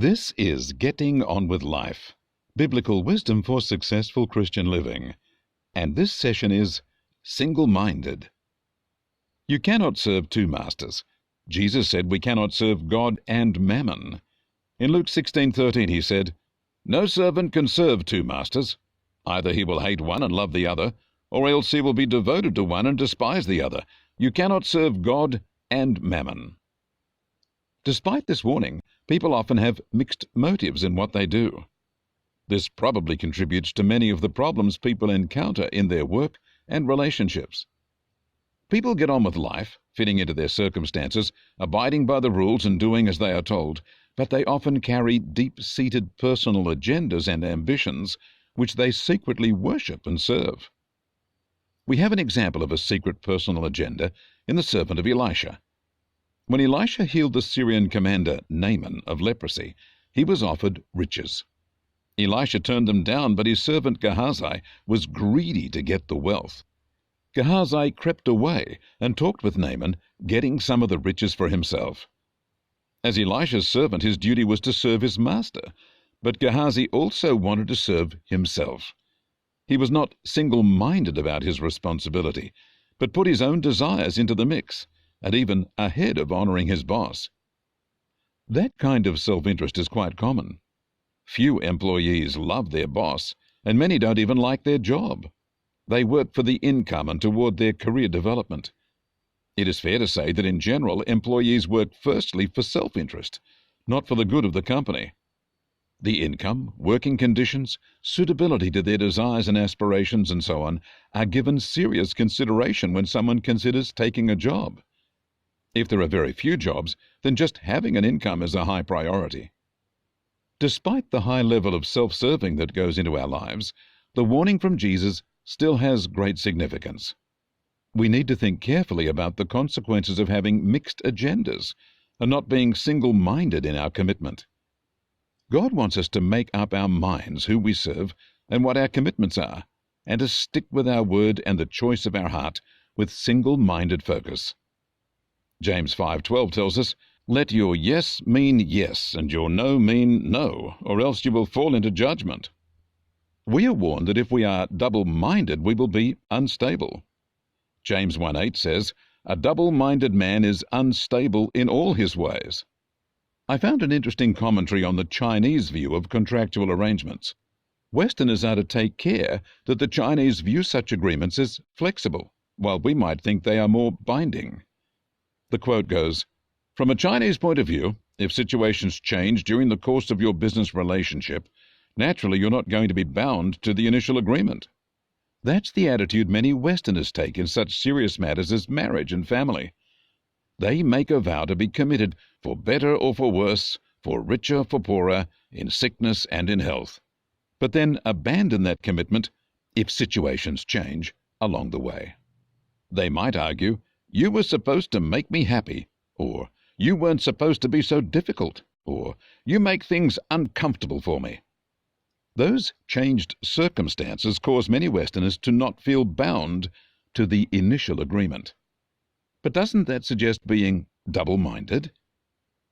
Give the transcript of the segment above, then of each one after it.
This is Getting On With Life, Biblical Wisdom for Successful Christian Living, and this session is Single-Minded. You cannot serve two masters. Jesus said we cannot serve God and mammon. In Luke 16:13 he said, "No servant can serve two masters. Either he will hate one and love the other, or else he will be devoted to one and despise the other. You cannot serve God and mammon." Despite this warning, people often have mixed motives in what they do. This probably contributes to many of the problems people encounter in their work and relationships. People get on with life, fitting into their circumstances, abiding by the rules and doing as they are told, but they often carry deep-seated personal agendas and ambitions which they secretly worship and serve. We have an example of a secret personal agenda in the servant of Elisha. When Elisha healed the Syrian commander Naaman of leprosy, he was offered riches. Elisha turned them down, but his servant Gehazi was greedy to get the wealth. Gehazi crept away and talked with Naaman, getting some of the riches for himself. As Elisha's servant, his duty was to serve his master, but Gehazi also wanted to serve himself. He was not single-minded about his responsibility, but put his own desires into the mix, and even ahead of honoring his boss. That kind of self-interest is quite common. Few employees love their boss, and many don't even like their job. They work for the income and toward their career development. It is fair to say that in general, employees work firstly for self-interest, not for the good of the company. The income, working conditions, suitability to their desires and aspirations, and so on, are given serious consideration when someone considers taking a job. If there are very few jobs, then just having an income is a high priority. Despite the high level of self-serving that goes into our lives, the warning from Jesus still has great significance. We need to think carefully about the consequences of having mixed agendas and not being single-minded in our commitment. God wants us to make up our minds who we serve and what our commitments are, and to stick with our word and the choice of our heart with single-minded focus. James 5:12 tells us, "Let your yes mean yes, and your no mean no, or else you will fall into judgment." We are warned that if we are double-minded, we will be unstable. James 1:8 says, "A double-minded man is unstable in all his ways." I found an interesting commentary on the Chinese view of contractual arrangements. Westerners are to take care that the Chinese view such agreements as flexible, while we might think they are more binding. The quote goes, "From a Chinese point of view, if situations change during the course of your business relationship, naturally you're not going to be bound to the initial agreement." That's the attitude many Westerners take in such serious matters as marriage and family. They make a vow to be committed for better or for worse, for richer, for poorer, in sickness and in health, but then abandon that commitment if situations change along the way. They might argue, "You were supposed to make me happy," or "You weren't supposed to be so difficult," or "You make things uncomfortable for me." Those changed circumstances cause many Westerners to not feel bound to the initial agreement. But doesn't that suggest being double-minded?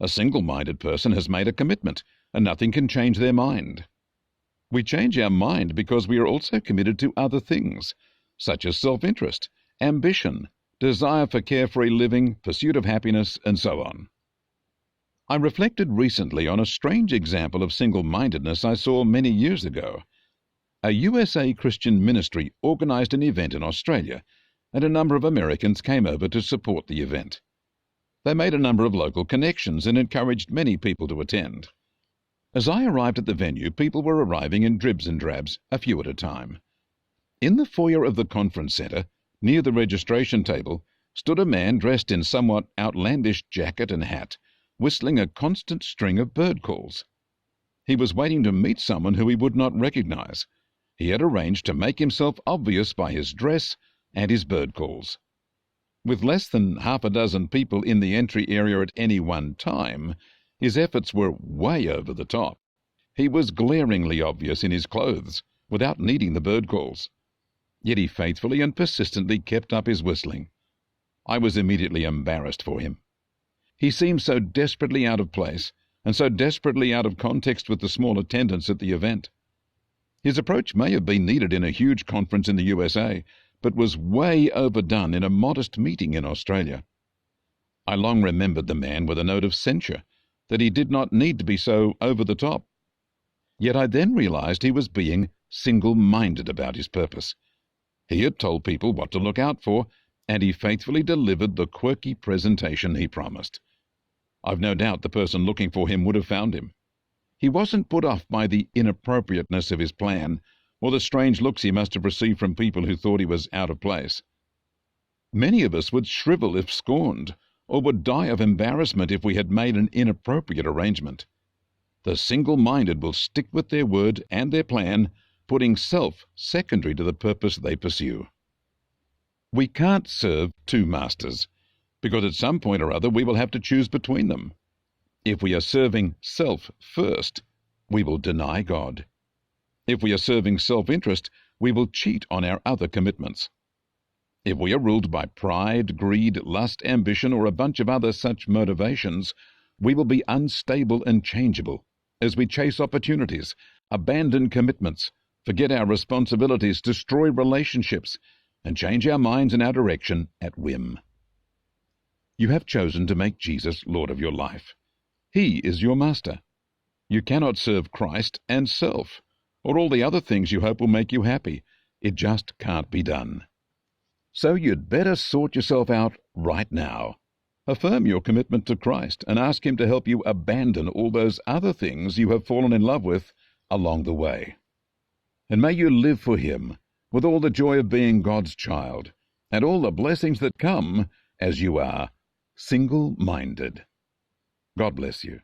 A single-minded person has made a commitment, and nothing can change their mind. We change our mind because we are also committed to other things, such as self-interest, ambition, desire for carefree living, pursuit of happiness, and so on. I reflected recently on a strange example of single-mindedness I saw many years ago. A USA Christian ministry organized an event in Australia, and a number of Americans came over to support the event. They made a number of local connections and encouraged many people to attend. As I arrived at the venue, people were arriving in dribs and drabs, a few at a time. In the foyer of the conference center, near the registration table, stood a man dressed in somewhat outlandish jacket and hat, whistling a constant string of bird calls. He was waiting to meet someone who he would not recognize. He had arranged to make himself obvious by his dress and his bird calls. With less than half a dozen people in the entry area at any one time, his efforts were way over the top. He was glaringly obvious in his clothes, without needing the bird calls. Yet he faithfully and persistently kept up his whistling. I was immediately embarrassed for him. He seemed so desperately out of place, and so desperately out of context with the small attendance at the event. His approach may have been needed in a huge conference in the USA, but was way overdone in a modest meeting in Australia. I long remembered the man with a note of censure, that he did not need to be so over the top. Yet I then realized he was being single-minded about his purpose. He had told people what to look out for, and he faithfully delivered the quirky presentation he promised. I've no doubt the person looking for him would have found him. He wasn't put off by the inappropriateness of his plan, or the strange looks he must have received from people who thought he was out of place. Many of us would shrivel if scorned, or would die of embarrassment if we had made an inappropriate arrangement. The single-minded will stick with their word and their plan, putting self secondary to the purpose they pursue. We can't serve two masters, because at some point or other we will have to choose between them. If we are serving self first, we will deny God. If we are serving self-interest, we will cheat on our other commitments. If we are ruled by pride, greed, lust, ambition, or a bunch of other such motivations, we will be unstable and changeable as we chase opportunities, abandon commitments, forget our responsibilities, destroy relationships, and change our minds and our direction at whim. You have chosen to make Jesus Lord of your life. He is your master. You cannot serve Christ and self, or all the other things you hope will make you happy. It just can't be done. So you'd better sort yourself out right now. Affirm your commitment to Christ and ask Him to help you abandon all those other things you have fallen in love with along the way. And may you live for Him with all the joy of being God's child and all the blessings that come as you are single-minded. God bless you.